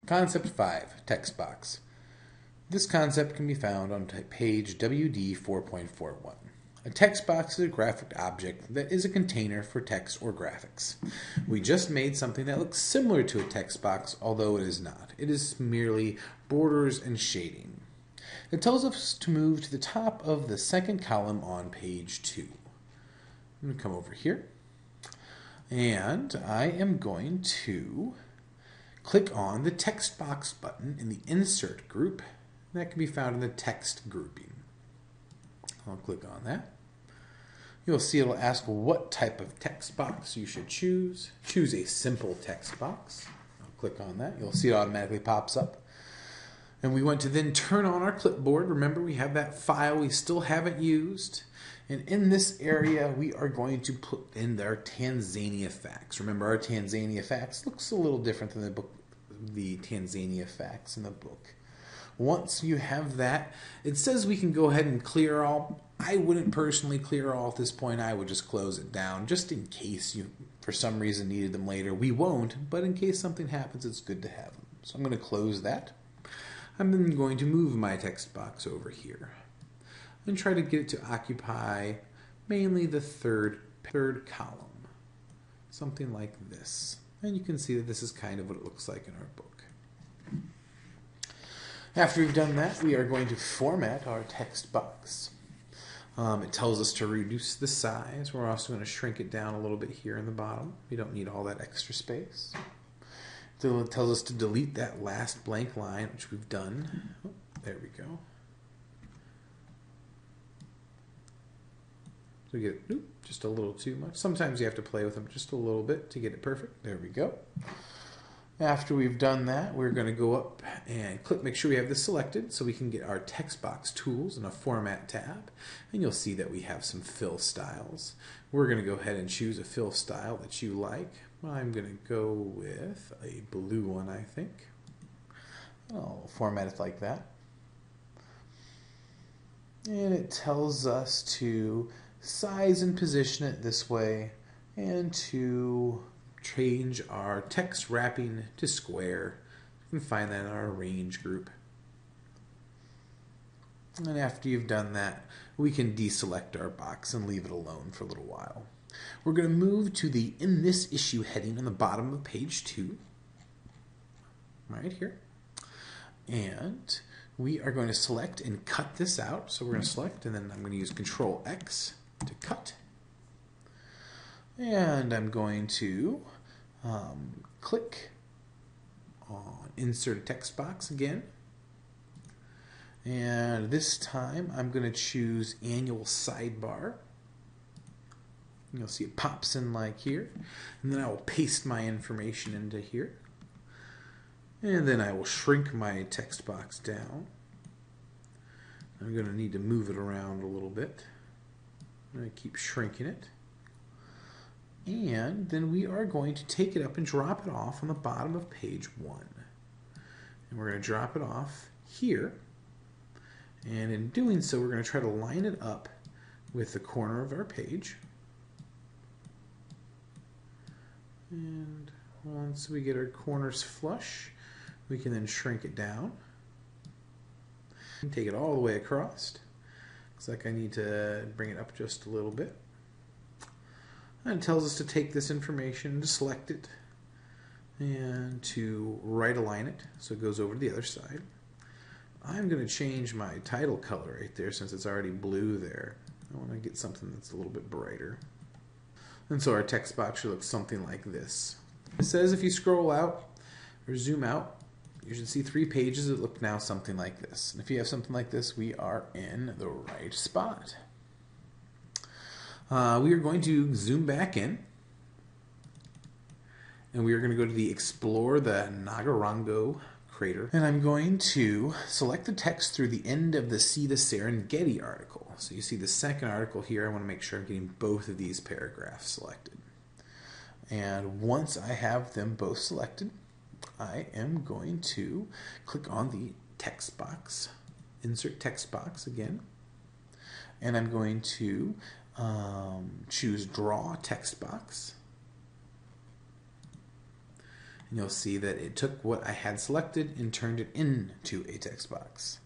Concept 5, text box. This concept can be found on page WD 4.41. A text box is a graphic object that is a container for text or graphics. We just made something that looks similar to a text box, although it is not. It is merely borders and shading. It tells us to move to the top of the second column on page 2. I'm going to come over here, and I am going to click on the text box button in the Insert group. That can be found in the text grouping. I'll click on that. You'll see it'll ask what type of text box you should choose. Choose a simple text box. I'll click on that. You'll see it automatically pops up. And we want to then turn on our clipboard. Remember, we have that file we still haven't used. And in this area, we are going to put in our Tanzania facts. Remember, our Tanzania facts looks a little different than the Tanzania facts in the book. Once you have that, it says we can go ahead and clear all. I wouldn't personally clear all at this point. I would just close it down just in case you, for some reason, needed them later. We won't, but in case something happens, it's good to have them. So I'm going to close that. I'm then going to move my text box over here and try to get it to occupy mainly the third column. Something like this. And you can see that this is kind of what it looks like in our book. After we've done that, we are going to format our text box. It tells us to reduce the size. We're also going to shrink it down a little bit here in the bottom. We don't need all that extra space. So it tells us to delete that last blank line, which we've done. Oh, there we go. So we get just a little too much. Sometimes you have to play with them just a little bit to get it perfect. There we go. After we've done that, we're going to go up and click, make sure we have this selected so we can get our text box tools in a format tab. And you'll see that we have some fill styles. We're going to go ahead and choose a fill style that you like. I'm going to go with a blue one, I think. I'll format it like that. And it tells us to size and position it this way and to change our text wrapping to square. You can find that in our arrange group. And after you've done that, we can deselect our box and leave it alone for a little while. We're going to move to the In This Issue heading on the bottom of page 2. Right here. And we are going to select and cut this out. So we're going to select, and then I'm going to use Control X to cut. And I'm going to click on Insert Text Box again. And this time I'm going to choose Annual Sidebar. You'll see it pops in like here. And then I will paste my information into here. And then I will shrink my text box down. I'm going to need to move it around a little bit. I'm going to keep shrinking it. And then we are going to take it up and drop it off on the bottom of page 1. And we're going to drop it off here. And in doing so, we're going to try to line it up with the corner of our page. And once we get our corners flush, we can then shrink it down. And take it all the way across. Looks like I need to bring it up just a little bit. And it tells us to take this information, to select it, and to right align it so it goes over to the other side. I'm going to change my title color right there since it's already blue there. I want to get something that's a little bit brighter. And so our text box should look something like this. It says if you scroll out or zoom out, you should see 3 pages that look now something like this. And if you have something like this, we are in the right spot. We are going to zoom back in. And we are going to go to the Explore the Ngorongoro crater. And I'm going to select the text through the end of the See the Serengeti article. So you see the second article here. I want to make sure I'm getting both of these paragraphs selected. And once I have them both selected, I am going to click on the text box, insert text box again, and I'm going to choose Draw Text Box. And you'll see that it took what I had selected and turned it into a text box.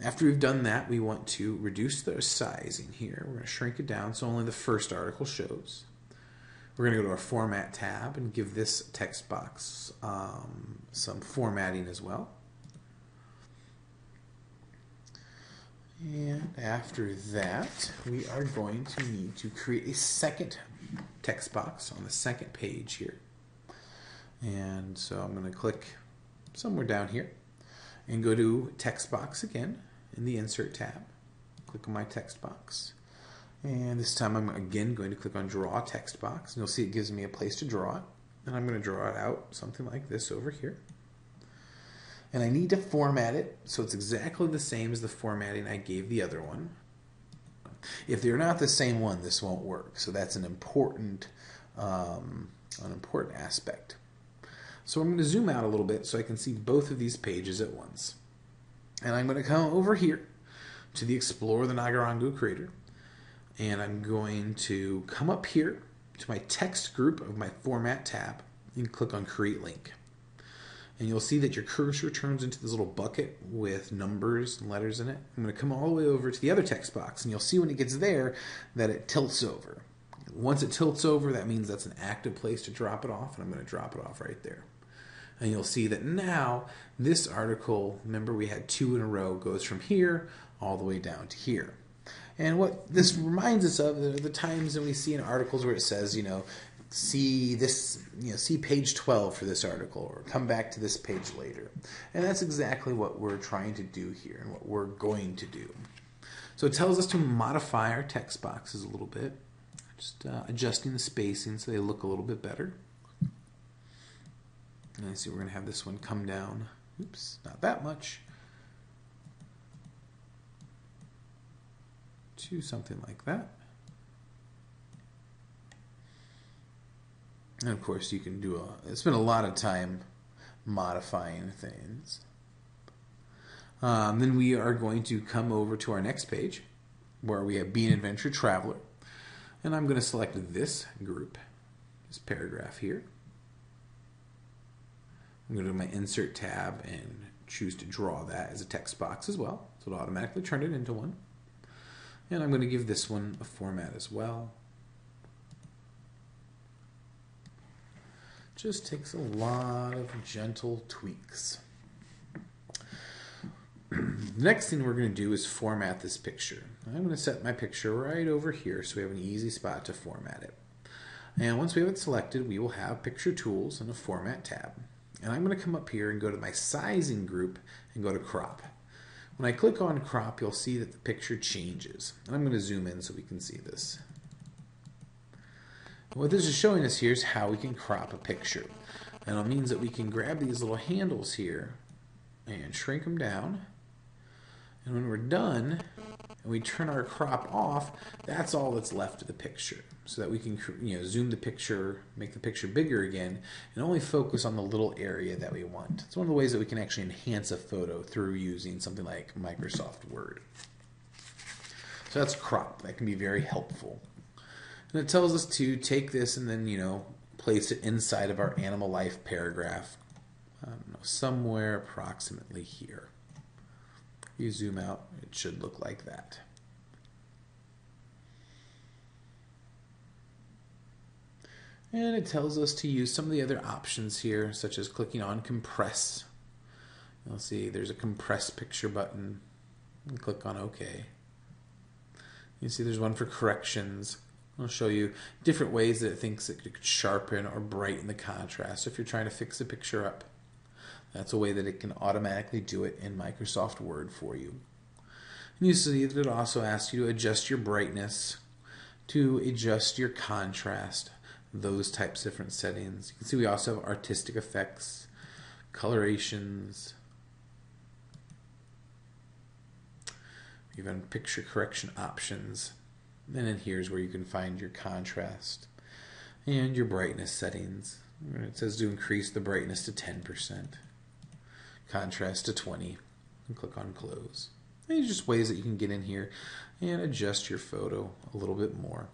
After we've done that, we want to reduce the sizing here. We're going to shrink it down so only the first article shows. We're going to go to our Format tab and give this text box some formatting as well. And after that, we are going to need to create a second text box on the second page here. And so I'm going to click somewhere down here and go to text box again in the Insert tab. Click on my text box. And this time I'm again going to click on Draw Text Box. And you'll see it gives me a place to draw it. And I'm going to draw it out something like this over here. And I need to format it so it's exactly the same as the formatting I gave the other one. If they're not the same one, this won't work. So that's an important aspect. So I'm going to zoom out a little bit so I can see both of these pages at once. And I'm going to come over here to the Explore the Ngauruhoe Creator. And I'm going to come up here to my text group of my Format tab and click on Create Link. And you'll see that your cursor turns into this little bucket with numbers and letters in it. I'm going to come all the way over to the other text box, and you'll see when it gets there that it tilts over. Once it tilts over, that means that's an active place to drop it off, and I'm going to drop it off right there. And you'll see that now this article, remember we had 2 in a row, goes from here all the way down to here. And what this reminds us of are the times that we see in articles where it says, see this, see page 12 for this article, or come back to this page later. And that's exactly what we're trying to do here and what we're going to do. So it tells us to modify our text boxes a little bit, just adjusting the spacing so they look a little bit better. And I see we're going to have this one come down, oops, not that much, to something like that. And of course you can do spend a lot of time modifying things. Then we are going to come over to our next page where we have Be an Adventure Traveler. And I'm going to select this group, this paragraph here. I'm going to go to my Insert tab and choose to draw that as a text box as well. So it'll automatically turn it into one. And I'm going to give this one a format as well. Just takes a lot of gentle tweaks. The next thing we're going to do is format this picture. I'm going to set my picture right over here so we have an easy spot to format it. And once we have it selected, we will have Picture Tools and a Format tab. And I'm going to come up here and go to my Sizing group and go to Crop. When I click on Crop, you'll see that the picture changes. And I'm going to zoom in so we can see this. What this is showing us here is how we can crop a picture. And it means that we can grab these little handles here and shrink them down. And when we're done, and we turn our crop off, that's all that's left of the picture. So that we can zoom the picture, make the picture bigger again, and only focus on the little area that we want. It's one of the ways that we can actually enhance a photo through using something like Microsoft Word. So that's crop. That can be very helpful. And it tells us to take this and then, place it inside of our animal life paragraph. I don't know, somewhere approximately here. If you zoom out, it should look like that. And it tells us to use some of the other options here, such as clicking on Compress. You'll see there's a Compress Picture button. And click on OK. You see there's one for corrections. I'll show you different ways that it thinks it could sharpen or brighten the contrast. So if you're trying to fix a picture up, that's a way that it can automatically do it in Microsoft Word for you. And you see that it also asks you to adjust your brightness, to adjust your contrast, those types of different settings. You can see we also have artistic effects, colorations, even picture correction options. And then here's where you can find your contrast and your brightness settings. It says to increase the brightness to 10%, contrast to 20, and click on Close. And just ways that you can get in here and adjust your photo a little bit more.